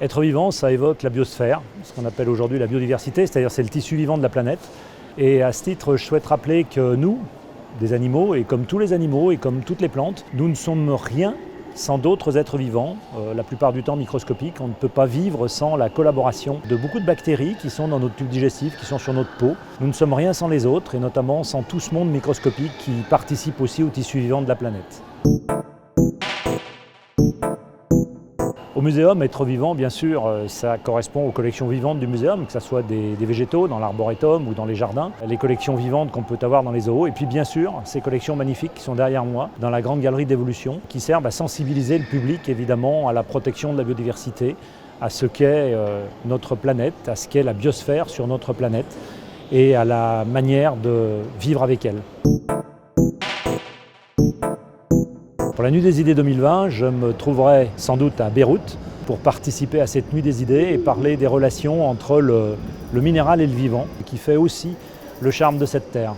Être vivant, ça évoque la biosphère, ce qu'on appelle aujourd'hui la biodiversité, c'est-à-dire c'est le tissu vivant de la planète. Et à ce titre, je souhaite rappeler que nous, des animaux, et comme tous les animaux et comme toutes les plantes, nous ne sommes rien sans d'autres êtres vivants, la plupart du temps microscopiques. On ne peut pas vivre sans la collaboration de beaucoup de bactéries qui sont dans notre tube digestif, qui sont sur notre peau. Nous ne sommes rien sans les autres, et notamment sans tout ce monde microscopique qui participe aussi au tissu vivant de la planète. Au muséum, être vivant, bien sûr, ça correspond aux collections vivantes du muséum, que ce soit des végétaux dans l'arboretum ou dans les jardins, les collections vivantes qu'on peut avoir dans les zoos, et puis bien sûr, ces collections magnifiques qui sont derrière moi, dans la grande galerie d'évolution, qui servent à sensibiliser le public, évidemment, à la protection de la biodiversité, à ce qu'est notre planète, à ce qu'est la biosphère sur notre planète, et à la manière de vivre avec elle. Pour la Nuit des idées 2020, je me trouverai sans doute à Beyrouth pour participer à cette Nuit des idées et parler des relations entre le minéral et le vivant, qui fait aussi le charme de cette terre.